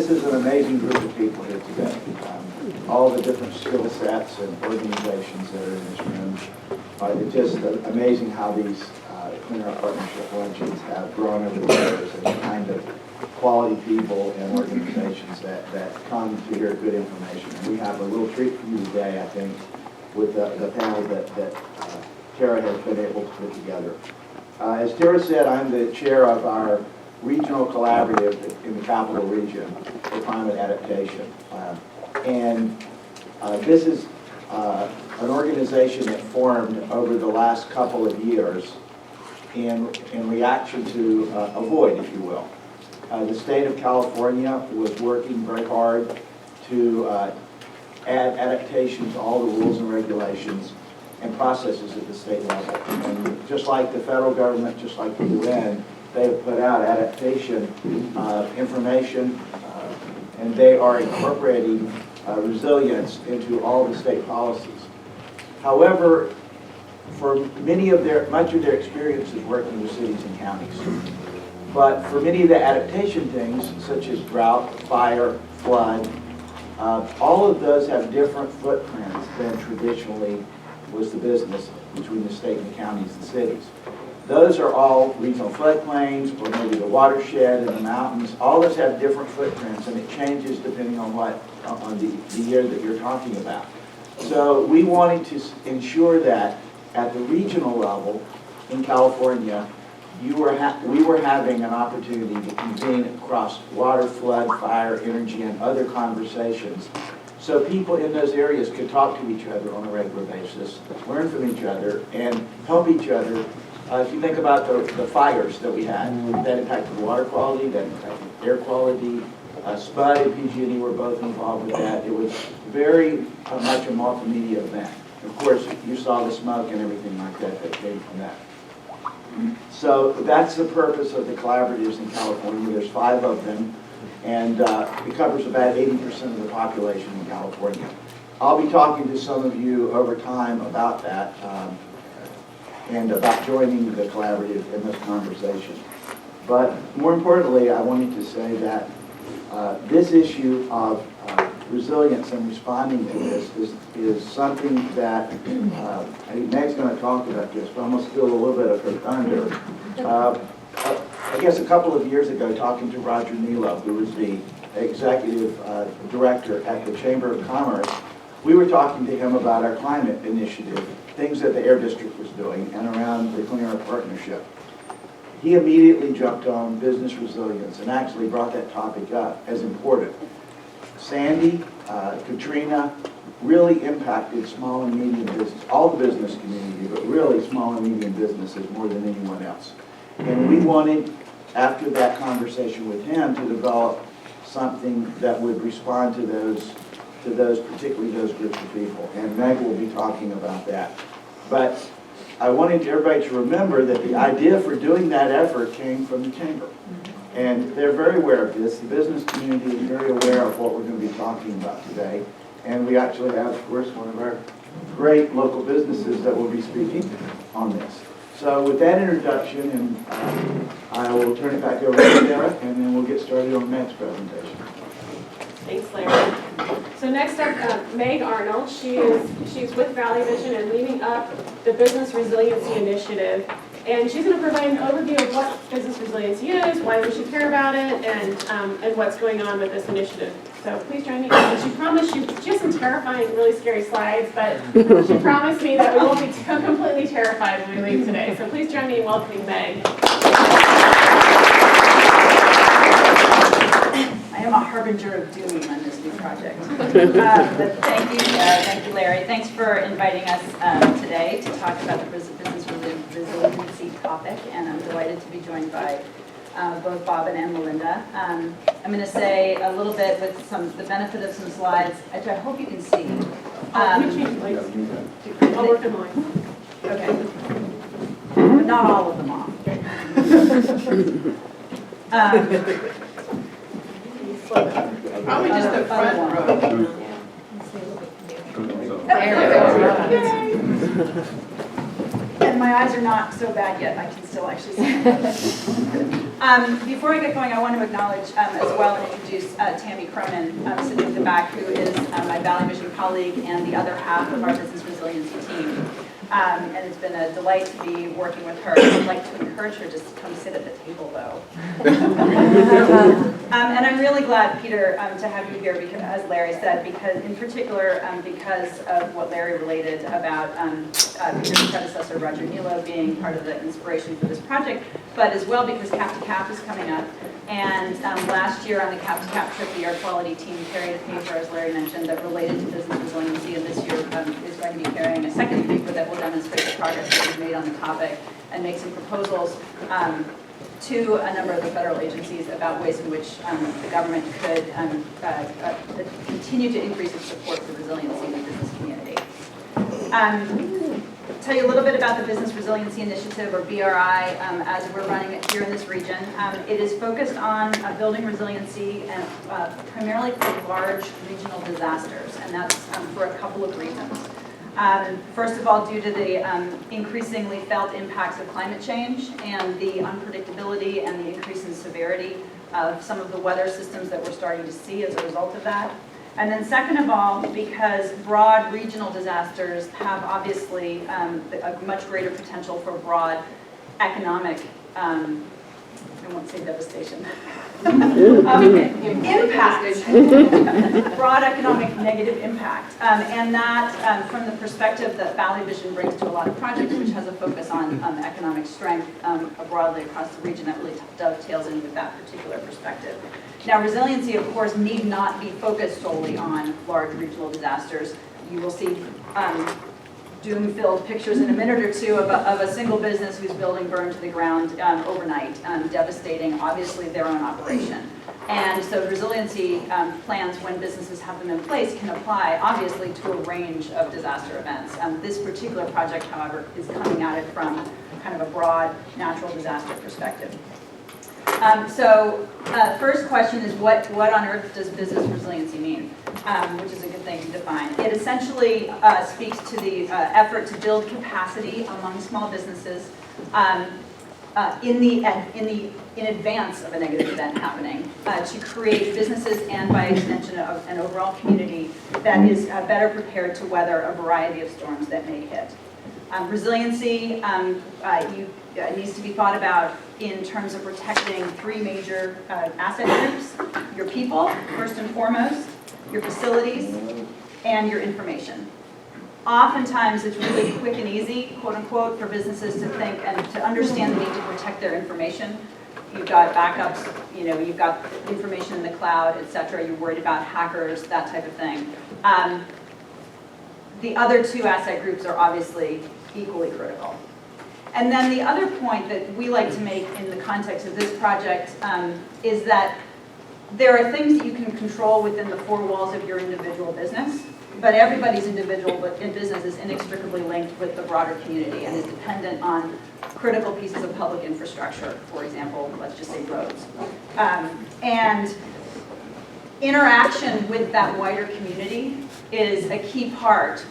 this is an amazing group of people here today. All the different skill sets and organizations that are in this room. It's just amazing how these Clean Air Partnership luncheons have grown over the years, and the kind of quality people and organizations that come to hear good information. And we have a little treat for you today, I think, with the panel that Tara has been able to put together. As Tara said, I'm the chair of our regional collaborative in the Capital Region for climate adaptation. This is an organization that formed over the last couple of years in reaction to a void, if you will. The state of California was working very hard to add adaptation to all the rules and regulations and processes at the state level. And just like the federal government, just like the UN, they have put out adaptation information, and they are incorporating resilience into all the state policies. However, for much of their experience is working with cities and counties. But for many of the adaptation things, such as drought, fire, flood, all of those have different footprints than traditionally was the business between the state and the counties and cities. Those are all regional floodplains, or maybe the watershed and the mountains. All those have different footprints, and it changes depending on the year that you're talking about. So we wanted to ensure that at the regional level in California, we were having an opportunity to convene across water, flood, fire, energy, and other conversations, so people in those areas could talk to each other on a regular basis, learn from each other, and help each other. If you think about the fires that we had, that impacted water quality, that impacted air quality. SPUD and PG&E were both involved with that. It was very much a multimedia event. Of course, you saw the smoke and everything like that came from that. So that's the purpose of the collaboratives in California. There's 5 of them, and it covers about 80% of the population in California. I'll be talking to some of you over time about that and about joining the collaborative in this conversation. But more importantly, I wanted to say that this issue of resilience and responding to this is something that I think Meg's going to talk about this, but I almost feel a little bit of her thunder. I guess a couple of years ago, talking to Roger Nilo, who was the executive director at the Chamber of Commerce, we were talking to him about our climate initiative, things that the Air District was doing, and around the Clean Air Partnership. He immediately jumped on business resilience and actually brought that topic up as important. Sandy, Katrina really impacted small and medium business, all the business community, but really small and medium businesses more than anyone else. And we wanted, after that conversation with him, to develop something that would respond to those, particularly those groups of people. And Meg will be talking about that. But I wanted everybody to remember that the idea for doing that effort came from the Chamber. And they're very aware of this. The business community is very aware of what we're going to be talking about today. And we actually have, of course, one of our great local businesses that will be speaking on this. So with that introduction, and I will turn it back over to Sarah, and then we'll get started on Meg's presentation. Thanks, Larry. So next up, Meg Arnold. She's with Valley Vision and leading up the Business Resiliency Initiative. And she's going to provide an overview of what business resiliency is, why we should care about it, and what's going on with this initiative. So please join me. And she promised she has some terrifying, really scary slides, but she promised me that we won't be completely terrified when we leave today. So please join me in welcoming Meg. I am a harbinger of doom on this new project. But thank you, Larry. Thanks for inviting us today to talk about the business resiliency topic, and I'm delighted to be joined by both Bobbin and Melinda. I'm going to say a little bit with the benefit of some slides, which I hope you can see. I'll work in line. Okay. But not all of them off. Probably just the front row. There we go. And my eyes are not so bad yet. I can still actually see. Before I get going, I want to acknowledge as well and introduce Tammy Cronin, sitting in the back, who is my Valley Vision colleague and the other half of our business resiliency team. And it's been a delight to be working with her. I'd like to encourage her just to come sit at the table, though. And I'm really glad, Peter, to have you here, because, as Larry said, because in particular, because of what Larry related about Peter's predecessor, Roger Nilo, being part of the inspiration for this project, but as well because Cap to Cap is coming up. And last year on the Cap to Cap trip, the air quality team carried a paper, as Larry mentioned, that related to business resiliency, and this year is going to be carrying a second paper that will demonstrate the progress that we've made on the topic and make some proposals to a number of the federal agencies about ways in which the government could continue to increase its support for resiliency in the business community. Tell you a little bit about the Business Resiliency Initiative, or BRI, as we're running it here in this region. It is focused on building resiliency and primarily for large regional disasters, and that's for a couple of reasons. First of all, due to the increasingly felt impacts of climate change and the unpredictability and the increase in severity of some of the weather systems that we're starting to see as a result of that. And then second of all, because broad regional disasters have obviously a much greater potential for broad economic, I won't say devastation, impact, broad economic negative impact. And that, from the perspective that Valley Vision brings to a lot of projects, which has a focus on economic strength broadly across the region, that really dovetails in with that particular perspective. Now, resiliency, of course, need not be focused solely on large regional disasters. You will see doom-filled pictures in a minute or two of a single business whose building burned to the ground overnight, devastating, obviously, their own operation. And so resiliency plans, when businesses have them in place, can apply, obviously, to a range of disaster events. This particular project, however, is coming at it from kind of a broad natural disaster perspective. First question is, what on earth does business resiliency mean? Which is a good thing to define. It essentially speaks to the effort to build capacity among small businesses in advance of a negative event happening, to create businesses and, by extension, an overall community that is better prepared to weather a variety of storms that may hit. Resiliency needs to be thought about in terms of protecting three major asset groups: your people, first and foremost, your facilities, and your information. Oftentimes, it's really quick and easy, quote unquote, for businesses to think and to understand the need to protect their information. You've got backups, you've got information in the cloud, et cetera. You're worried about hackers, that type of thing. The other two asset groups are obviously equally critical. And then the other point that we like to make in the context of this project is that there are things that you can control within the four walls of your individual business, but everybody's individual business is inextricably linked with the broader community and is dependent on critical pieces of public infrastructure, for example, let's just say roads. And interaction with that wider community is a key part,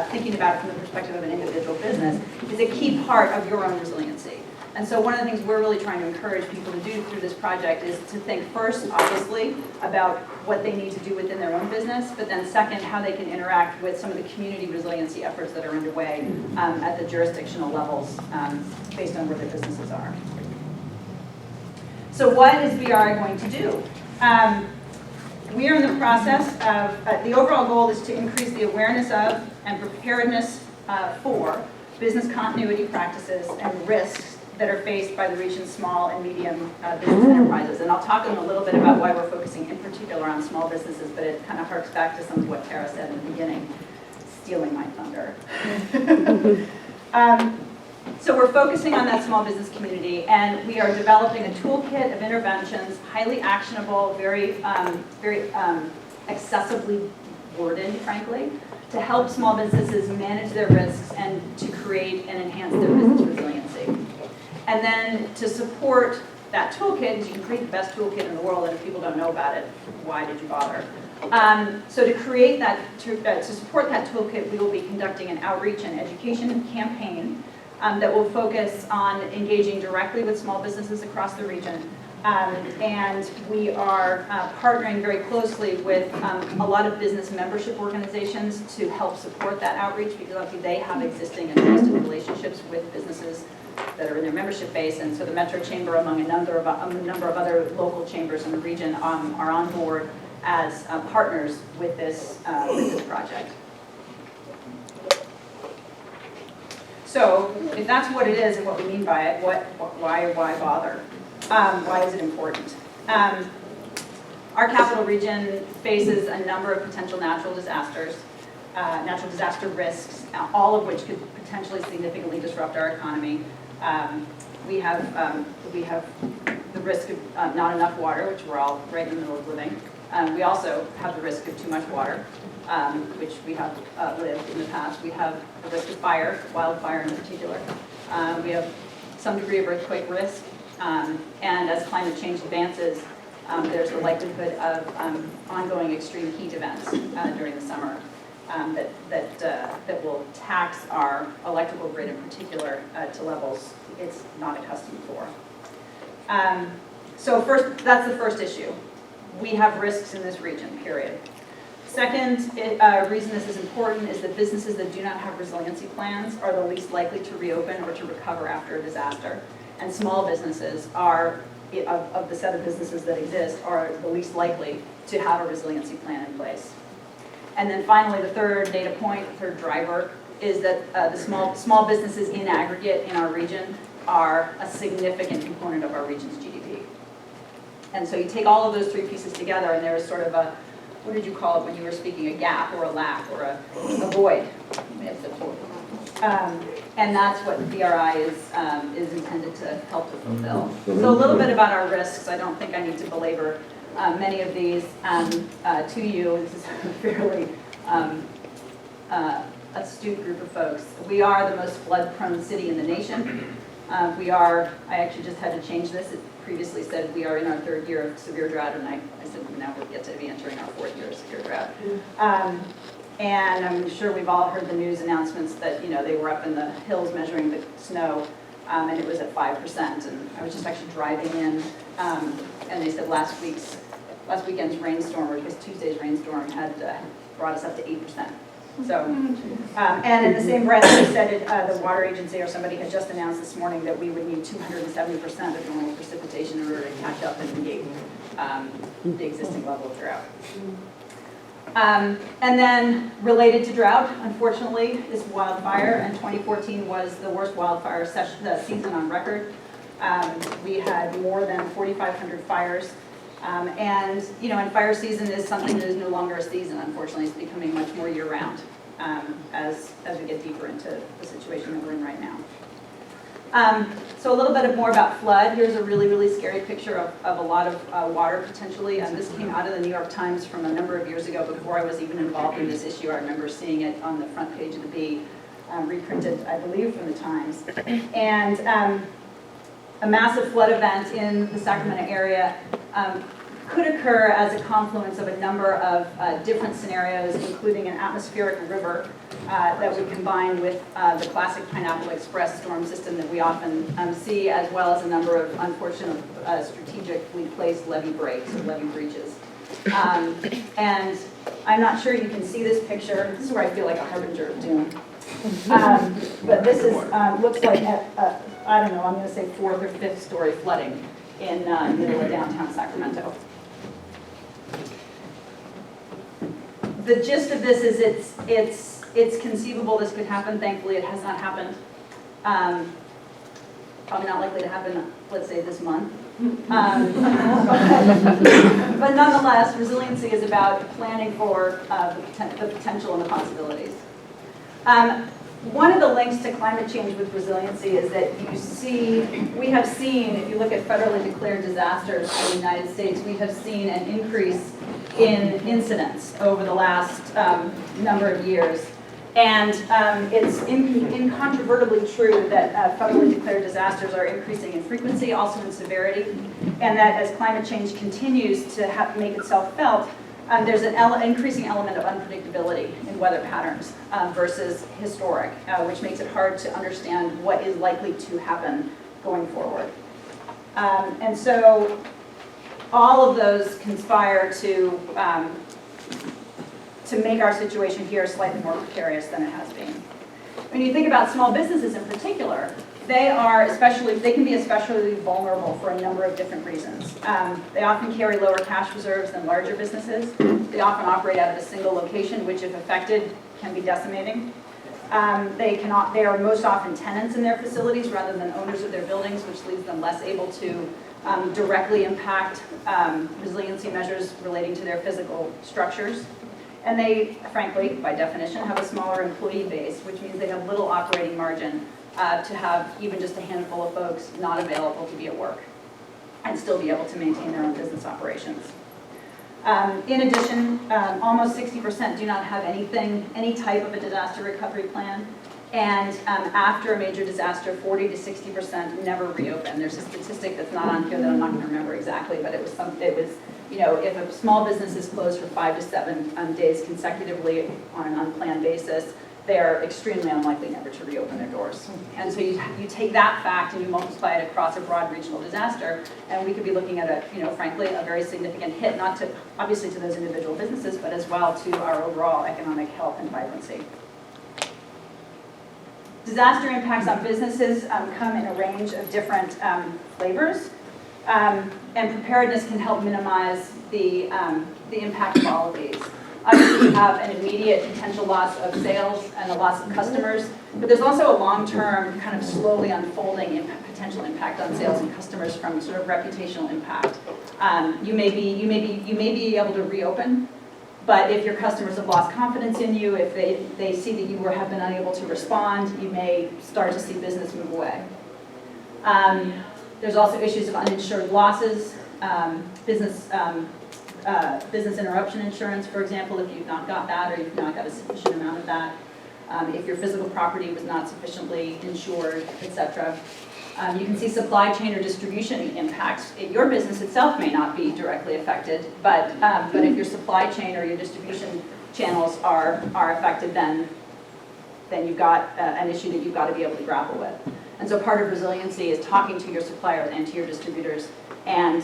thinking about it from the perspective of an individual business, is a key part of your own resiliency. And so one of the things we're really trying to encourage people to do through this project is to think first, obviously, about what they need to do within their own business, but then second, how they can interact with some of the community resiliency efforts that are underway at the jurisdictional levels based on where their businesses are. So what is BRI going to do? We are in the process of, the overall goal is to increase the awareness of and preparedness for business continuity practices and risks that are faced by the region's small and medium business enterprises. And I'll talk in a little bit about why we're focusing in particular on small businesses, but it kind of harks back to some of what Tara said in the beginning, stealing my thunder. So we're focusing on that small business community, and we are developing a toolkit of interventions, highly actionable, very accessibly worded, frankly, to help small businesses manage their risks and to create and enhance their business resiliency. And then to support that toolkit, because you can create the best toolkit in the world, and if people don't know about it, why did you bother? So to create that, to support that toolkit, we will be conducting an outreach and education campaign that will focus on engaging directly with small businesses across the region And we are partnering very closely with a lot of business membership organizations to help support that outreach, because obviously they have existing and trusted relationships with businesses that are in their membership base. And so the Metro Chamber, among a number of other local chambers in the region, are on board as partners with this project. So if that's what it is and what we mean by it, why bother? Why is it important? Our capital region faces a number of potential natural disaster risks, all of which could potentially significantly disrupt our economy. We have the risk of not enough water, which we're all right in the middle of living. We also have the risk of too much water, which we have lived in the past. We have the risk of fire, wildfire in particular. We have some degree of earthquake risk. And as climate change advances, there's the likelihood of ongoing extreme heat events during the summer that will tax our electrical grid in particular to levels it's not accustomed for. So first, that's the first issue. We have risks in this region, period. Second reason this is important is that businesses that do not have resiliency plans are the least likely to reopen or to recover after a disaster. And small businesses are, of the set of businesses that exist, are the least likely to have a resiliency plan in place. And then finally, the third data point, the third driver, is that the small businesses in aggregate in our region are a significant component of our region's GDP. And so you take all of those three pieces together, and there is sort of a, what did you call it when you were speaking, a gap or a lack or a void. And that's what BRI is intended to help to fulfill. So a little bit about our risks. I don't think I need to belabor many of these to you. This is a fairly astute group of folks. We are the most flood-prone city in the nation. I actually just had to change this. It previously said we are in our third year of severe drought, and I said now we'll get to be entering our fourth year of severe drought. And I'm sure we've all heard the news announcements that, you know, they were up in the hills measuring the snow, and it was at 5%. And I was just actually driving in, and they said last weekend's rainstorm, or just Tuesday's rainstorm, had brought us up to 8%. So, and in the same breath, they said the water agency or somebody had just announced this morning that we would need 270% of normal precipitation in order to catch up and negate the existing level of drought. And then related to drought, unfortunately, is wildfire, and 2014 was the worst wildfire season on record. We had more than 4,500 fires. And, you know, and fire season is something that is no longer a season, unfortunately. It's becoming much more year-round as we get deeper into the situation that we're in right now. So a little bit more about flood. Here's a really, really scary picture of a lot of water potentially. And this came out of the New York Times from a number of years ago before I was even involved in this issue. I remember seeing it on the front page of the Bee, reprinted, I believe, from the Times. And a massive flood event in the Sacramento area could occur as a confluence of a number of different scenarios, including an atmospheric river that would combine with the classic Pineapple Express storm system that we often see, as well as a number of unfortunate strategically placed levee breaks or levee breaches. And I'm not sure you can see this picture. This is where I feel like a harbinger of doom. But this is looks like I don't know, I'm going to say 4th or 5th story flooding in the middle of downtown Sacramento. The gist of this is it's conceivable this could happen. Thankfully, it has not happened. Probably not likely to happen, let's say, this month. But nonetheless, resiliency is about planning for the potential and the possibilities. One of the links to climate change with resiliency is that we have seen, if you look at federally declared disasters in the United States, we have seen an increase in incidents over the last number of years. And it's incontrovertibly true that federally declared disasters are increasing in frequency, also in severity, and that as climate change continues to make itself felt, there's an increasing element of unpredictability in weather patterns versus historic, which makes it hard to understand what is likely to happen going forward. And so all of those conspire to make our situation here slightly more precarious than it has been. When you think about small businesses in particular, they can be especially vulnerable for a number of different reasons. They often carry lower cash reserves than larger businesses. They often operate out of a single location, which if affected can be decimating. They are most often tenants in their facilities rather than owners of their buildings, which leaves them less able to directly impact resiliency measures relating to their physical structures. And they, frankly, by definition, have a smaller employee base, which means they have little operating margin to have even just a handful of folks not available to be at work and still be able to maintain their own business operations. In addition, almost 60% do not have any type of a disaster recovery plan. And after a major disaster, 40 to 60% never reopen. There's a statistic that's not on here that I'm not going to remember exactly, but it was if a small business is closed for 5 to 7 days consecutively on an unplanned basis, they are extremely unlikely never to reopen their doors. And so you take that fact and you multiply it across a broad regional disaster, and we could be looking at frankly, a very significant hit, not to, obviously to those individual businesses, but as well to our overall economic health and vibrancy. Disaster impacts on businesses come in a range of different flavors, and preparedness can help minimize the impact of all of these. Obviously, we have an immediate potential loss of sales and a loss of customers, but there's also a long-term, kind of slowly unfolding potential impact on sales and customers from sort of reputational impact. You may be able to reopen, but if your customers have lost confidence in you, if they see that you have been unable to respond, you may start to see business move away. There's also issues of uninsured losses, business interruption insurance, for example, if you've not got that or you've not got a sufficient amount of that, if your physical property was not sufficiently insured, etc. You can see supply chain or distribution impacts. Your business itself may not be directly affected, but if your supply chain or your distribution channels are affected, then you've got an issue that you've got to be able to grapple with. And so part of resiliency is talking to your suppliers and to your distributors and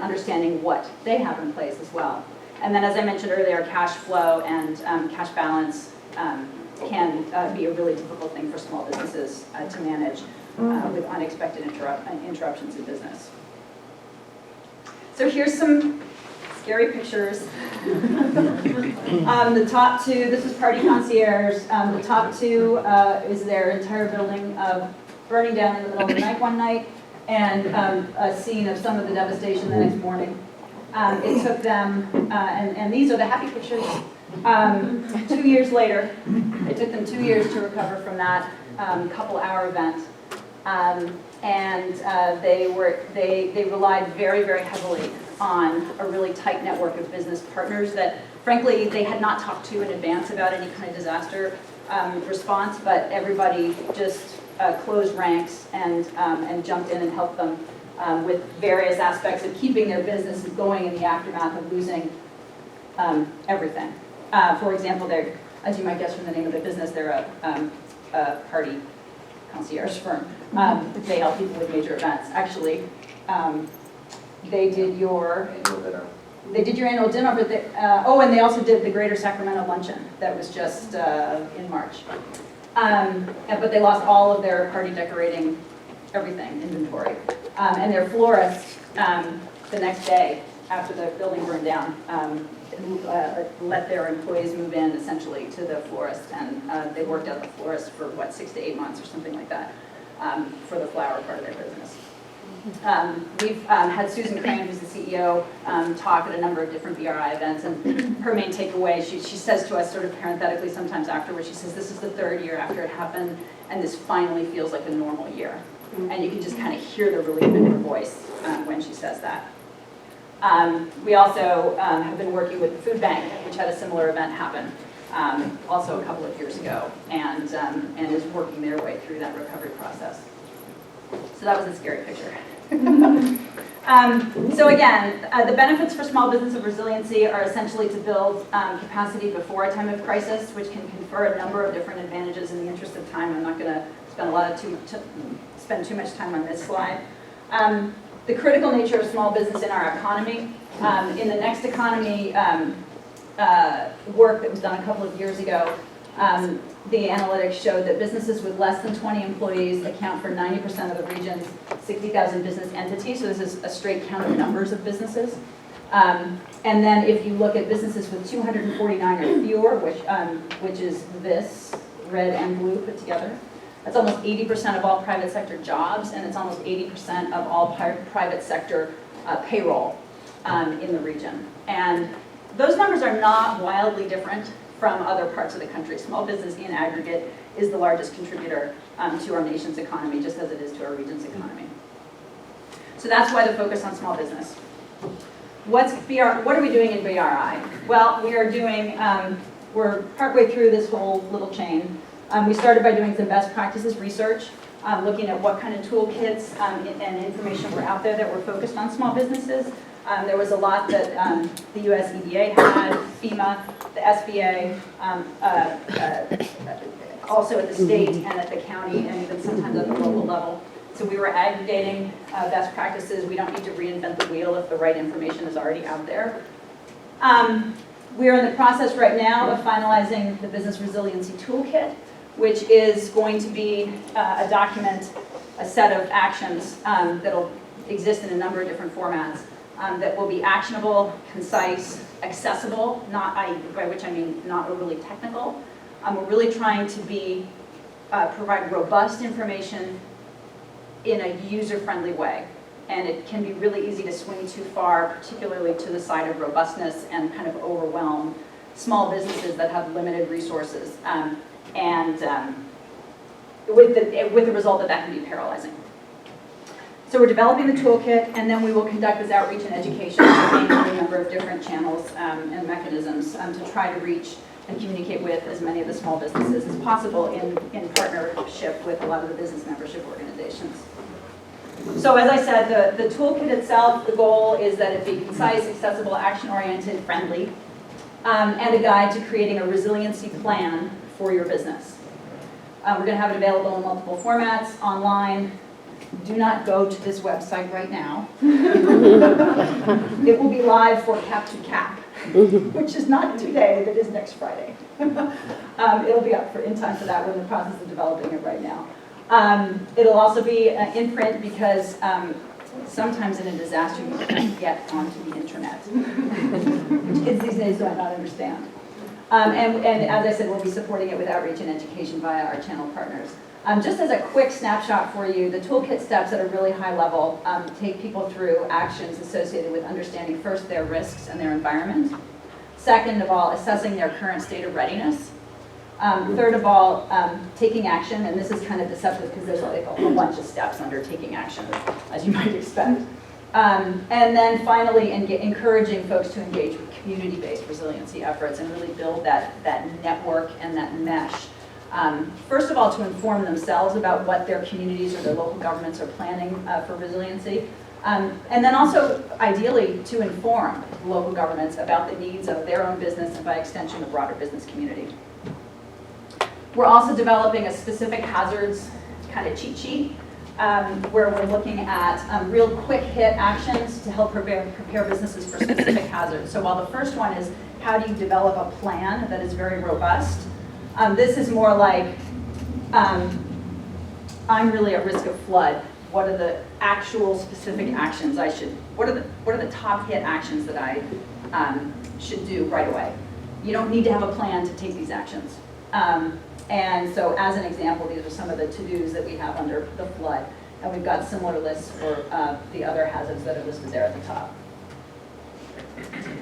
understanding what they have in place as well. And then, as I mentioned earlier, cash flow and cash balance can be a really difficult thing for small businesses to manage with unexpected interruptions in business. So here's some scary pictures. The top two, this is Party Concierge. The top two is their entire building burning down in the middle of the night one night, and a scene of some of the devastation the next morning. It took them, and these are the happy pictures, 2 years later. It took them 2 years to recover from that couple-hour event. And they relied very, very heavily on a really tight network of business partners that, frankly, they had not talked to in advance about any kind of disaster response, but everybody just closed ranks and jumped in and helped them with various aspects of keeping their businesses going in the aftermath of losing everything. For example, they're, as you might guess from the name of the business, they're a party concierge firm. They help people with major events. Actually, they did your annual dinner, but and they also did the Greater Sacramento Luncheon that was just in March. But they lost all of their party decorating, everything, inventory. And their florist, the next day after the building burned down, let their employees move in essentially to the florist, and they worked out the florist for 6 to 8 months or something like that for the flower part of their business. We've had Susan Crane, who's the CEO, talk at a number of different BRI events, and her main takeaway, she says to us sort of parenthetically sometimes afterwards, she says, this is the 3rd year after it happened, and this finally feels like a normal year. And you can just kind of hear the relief in her voice when she says that. We also have been working with the food bank, which had a similar event happen also a couple of years ago, and is working their way through that recovery process. So that was a scary picture. So again, the benefits for small business of resiliency are essentially to build capacity before a time of crisis, which can confer a number of different advantages. In the interest of time, I'm not going to spend too much time on this slide. the critical nature of small business in our economy. In the Next Economy work that was done a couple of years ago, the analytics showed that businesses with less than 20 employees account for 90% of the region's 60,000 business entities. So this is a straight count of numbers of businesses. And then if you look at businesses with 249 or fewer, which is this, red and blue put together, that's almost 80% of all private sector jobs, and it's almost 80% of all private sector payroll in the region. And those numbers are not wildly different from other parts of the country. Small business in aggregate is the largest contributor to our nation's economy, just as it is to our region's economy. So that's why the focus on small business. What are we doing in BRI? Well, we are doing, we're partway through this whole little chain. We started by doing some best practices research, looking at what kind of toolkits and information were out there that were focused on small businesses. There was a lot that the US EDA had, FEMA, the SBA, also at the state and at the county and even sometimes at the local level. So we were aggregating best practices. We don't need to reinvent the wheel if the right information is already out there. We are in the process right now of finalizing the Business Resiliency Toolkit, which is going to be a document, a set of actions that'll exist in a number of different formats. That will be actionable, concise, accessible, by which I mean not overly technical. We're really trying to provide robust information in a user-friendly way. And it can be really easy to swing too far, particularly to the side of robustness and kind of overwhelm small businesses that have limited resources. With the result that can be paralyzing. So we're developing the toolkit, and then we will conduct this outreach and education in a number of different channels and mechanisms to try to reach and communicate with as many of the small businesses as possible in partnership with a lot of the business membership organizations. So as I said, the toolkit itself, the goal is that it be concise, accessible, action-oriented, friendly, and a guide to creating a resiliency plan for your business. We're going to have it available in multiple formats, online. Do not go to this website right now. It will be live for Cap to Cap, which is not today, that is next Friday. It'll be up in time for that. We're in the process of developing it right now. It'll also be in print because sometimes in a disaster you can't get onto the internet. Kids these days do not understand. And as I said, we'll be supporting it with outreach and education via our channel partners. Just as a quick snapshot for you, the toolkit steps at a really high level take people through actions associated with understanding first their risks and their environment. Second of all, assessing their current state of readiness. Third of all, taking action, and this is kind of deceptive because there's like a whole bunch of steps under taking action, as you might expect. And then finally, encouraging folks to engage with community-based resiliency efforts and really build that network and that mesh. First of all, to inform themselves about what their communities or their local governments are planning for resiliency. And then also, ideally, to inform local governments about the needs of their own business and by extension, the broader business community. We're also developing a specific hazards kind of cheat sheet where we're looking at real quick hit actions to help prepare businesses for specific hazards. So while the first one is how do you develop a plan that is very robust, this is more like I'm really at risk of flood. What are the actual specific actions what are the top hit actions that I should do right away? You don't need to have a plan to take these actions. And so as an example, these are some of the to-dos that we have under the flood. And we've got similar lists for the other hazards that are listed there at the top.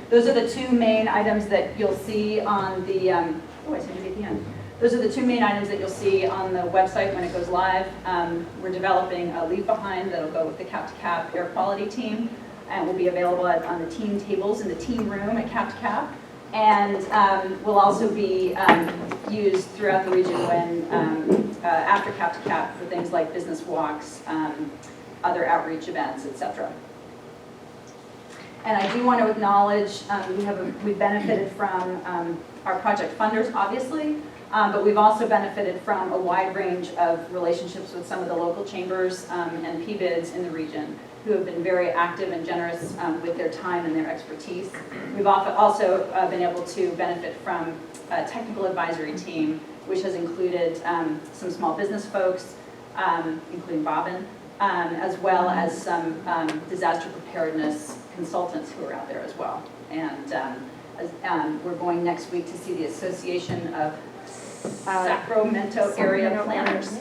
Those are the two main items that you'll see on the, I said it at the end. Those are the two main items that you'll see on the website when it goes live. We're developing a leave behind that'll go with the Cap to Cap air quality team and will be available on the team tables in the team room at Cap to Cap. And will also be used throughout the region when after Cap to Cap for things like business walks, other outreach events, etc. And I do want to acknowledge we've benefited from our project funders, obviously, but we've also benefited from a wide range of relationships with some of the local chambers and PBIDs in the region. who have been very active and generous with their time and their expertise. We've also been able to benefit from a technical advisory team, which has included some small business folks, including Bobbin, as well as some disaster preparedness consultants who are out there as well. And we're going next week to see the Association of Sacramento Area Planners.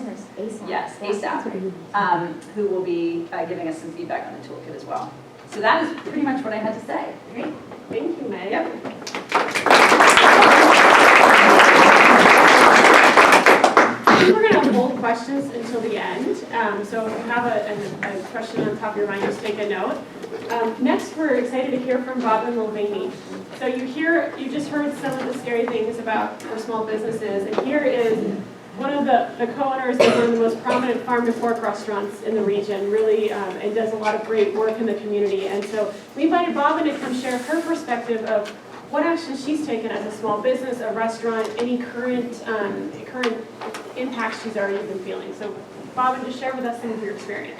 Yes, ASAP, who will be giving us some feedback on the toolkit as well. So that is pretty much what I had to say. Great. Thank you, Meg. Yep. I think we're going to hold questions until the end. So if you have a question on top of your mind, just take a note. Next, we're excited to hear from Bobbin Mulvaney. So you just heard some of the scary things about for small businesses, and here is one of the co-owners of one of the most prominent farm-to-fork restaurants in the region, really, and does a lot of great work in the community. And so we invited Bobbin to come share her perspective of what actions she's taken as a small business, a restaurant, any current impacts she's already been feeling. So Bobbin, just share with us some of your experience.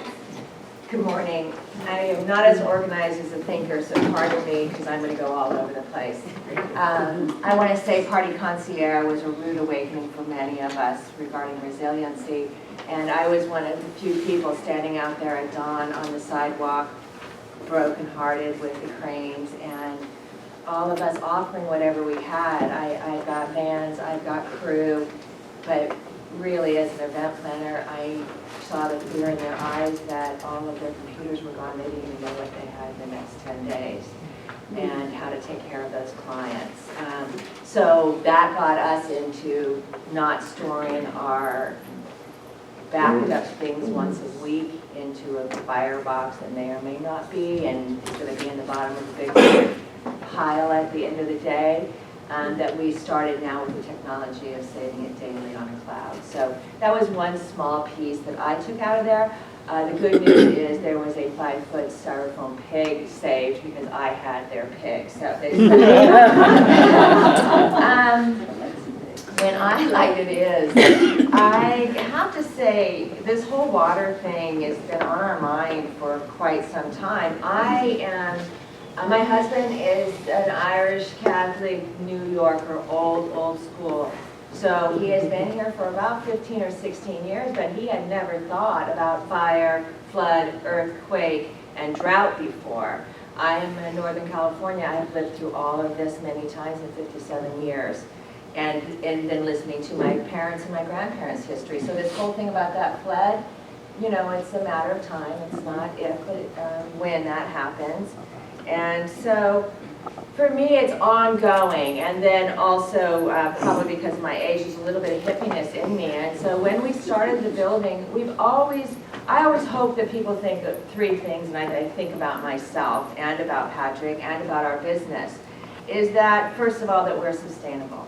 Good morning. I am not as organized as a thinker, so pardon me because I'm going to go all over the place. I want to say Party Concierge was a rude awakening for many of us regarding resiliency, and I was one of the few people standing out there at dawn on the sidewalk, brokenhearted with the cranes, and all of us offering whatever we had. I've got vans, I've got crew, but really as an event planner, I saw the fear in their eyes that all of their computers were gone. They didn't even know what they had in the next 10 days and how to take care of those clients. So that got us into not storing our backing up things once a week into a firebox that may or may not be, and it's going to be in the bottom of the big pile at the end of the day. That we started now with the technology of saving it daily on a cloud. So that was one small piece that I took out of there. The good news is there was a 5-foot styrofoam pig saved because I had their pig. So they when I like it is, I have to say this whole water thing has been on our mind for quite some time. My husband is an Irish Catholic New Yorker, old school. So he has been here for about 15 or 16 years, but he had never thought about fire, flood, earthquake, and drought before. I am in Northern California. I have lived through all of this many times in 57 years. And then listening to my parents' and my grandparents' history. So this whole thing about that flood, you know, it's a matter of time. It's not if, but when that happens. And so for me, it's ongoing. And then also, probably because of my age, there's a little bit of hippiness in me. And so when we started the building, I always hope that people think of three things, and I think about myself and about Patrick and about our business, is that, first of all, that we're sustainable.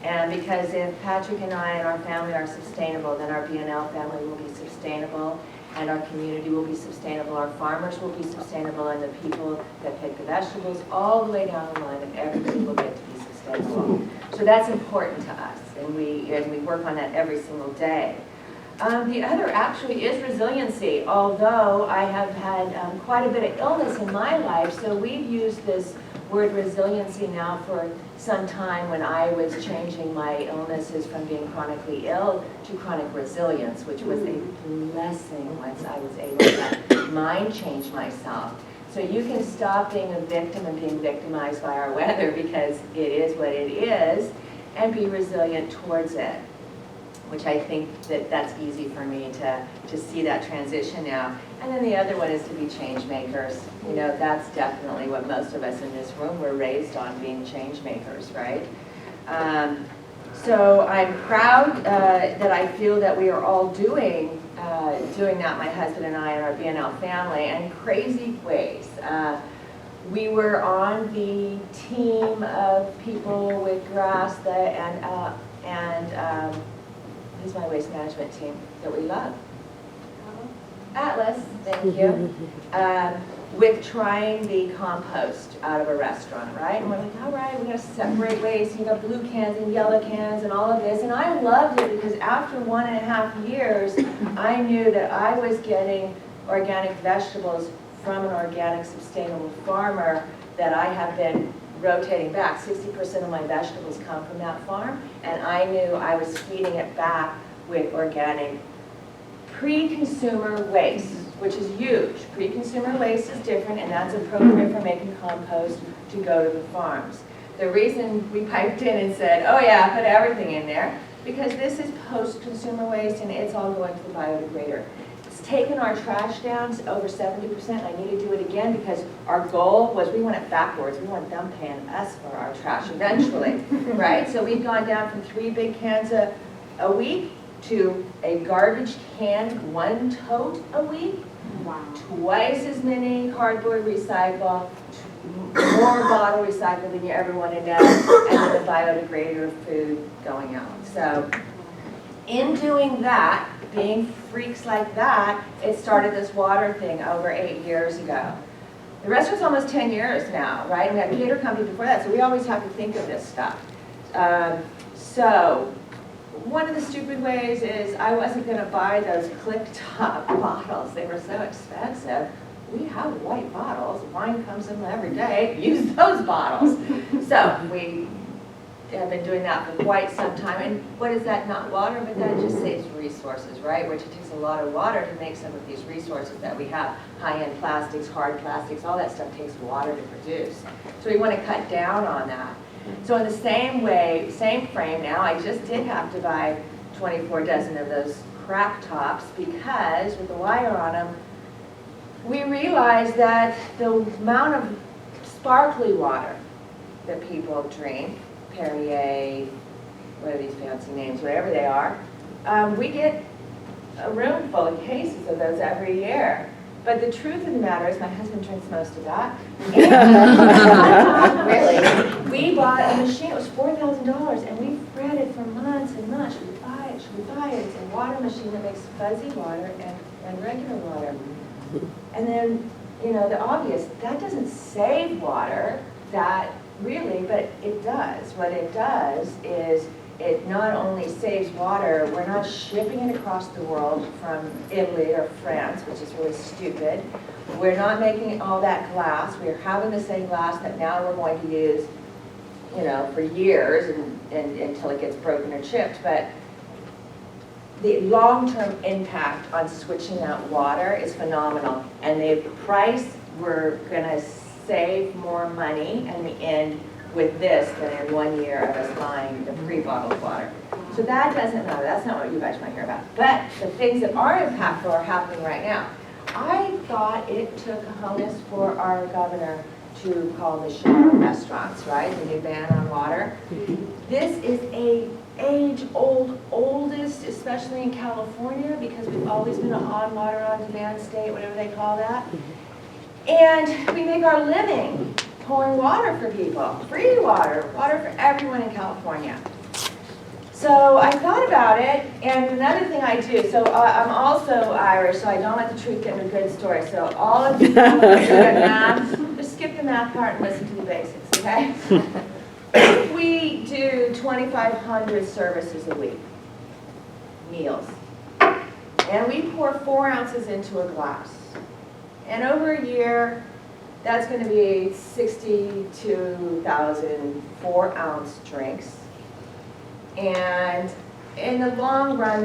And because if Patrick and I and our family are sustainable, then our B&L family will be sustainable, and our community will be sustainable, our farmers will be sustainable, and the people that pick the vegetables, all the way down the line, and everybody will get to be sustainable. So that's important to us, and we work on that every single day. The other actually is resiliency, although I have had quite a bit of illness in my life, so we've used this word resiliency now for some time when I was changing my illnesses from being chronically ill to chronic resilience, which was a blessing once I was able to mind change myself. So you can stop being a victim and being victimized by our weather because it is what it is, and be resilient towards it, which I think that's easy for me to see that transition now. And then the other one is to be change makers. You know, that's definitely what most of us in this room were raised on, being change makers, right? So I'm proud that I feel that we are all doing that, my husband and I and our B&L family, in crazy ways. We were on the team of people with grass and who's my waste management team that we love? Atlas, thank you. With trying the compost out of a restaurant, right? And we're like, all right, we're gonna separate waste. You got blue cans and yellow cans and all of this. And I loved it because after 1.5 years, I knew that I was getting organic vegetables from an organic, sustainable farmer that I have been rotating back. 60% of my vegetables come from that farm, and I knew I was feeding it back with organic pre-consumer waste, which is huge. Pre-consumer waste is different, and that's appropriate for making compost to go to the farms. The reason we piped in and said, oh yeah, put everything in there, because this is post-consumer waste and it's all going to the biodegrader. It's taken our trash down to over 70%. I need to do it again because our goal was we want it backwards. We want them paying us for our trash eventually, right? So we've gone down from 3 big cans a week to a garbage can, 1 tote a week. Wow. Twice as many cardboard recycle, more bottle recycle than you ever want to know, and then the biodegrader of food going out. So in doing that, being freaks like that, it started this water thing over 8 years ago. The restaurant's almost 10 years now, right? We had a cater company before that, so we always have to think of this stuff. So one of the stupid ways is I wasn't going to buy those click-top bottles. They were so expensive. We have white bottles. Wine comes in every day. Use those bottles. So we have been doing that for quite some time. And what is that? Not water, but that just saves resources, right? Which it takes a lot of water to make some of these resources that we have. High-end plastics, hard plastics, all that stuff takes water to produce. So we want to cut down on that. So in the same way, same frame now, I just did have to buy 24 dozen of those crack tops because with the wire on them, we realized that the amount of sparkly water that people drink, Perrier, what are these fancy names, whatever they are, we get a room full of cases of those every year. But the truth of the matter is my husband drinks most of that. And really, we bought a machine, it was $4,000, and we fretted it for months and months. Should we buy it? Should we buy it? It's a water machine that makes fuzzy water and regular water. And then, you know, the obvious, that doesn't save water, that really, but it does. What it does is it not only saves water, we're not shipping it across the world from Italy or France, which is really stupid. We're not making all that glass. We're having the same glass that now we're going to use, you know, for years and until it gets broken or chipped. But the long-term impact on switching out water is phenomenal. And the price, we're going to save more money in the end with this than in 1 year of us buying the pre-bottled water. So that doesn't matter. That's not what you guys want to hear about. But the things that are impactful are happening right now. I thought it took cojones for our governor to call the show restaurants, right? The new ban on water. This is a age-old, oldest, especially in California, because we've always been an on water on demand state, whatever they call that. And we make our living pouring water for people, free water, water for everyone in California. So I thought about it, and another thing I do, so I'm also Irish, so I don't let the truth get in a good story. So all of you who are good at math, just skip the math part and listen to the basics, okay? We do 2,500 services a week, meals. And we pour 4 ounces into a glass. And over a year, that's going to be 62,000 4-ounce drinks. And in the long run,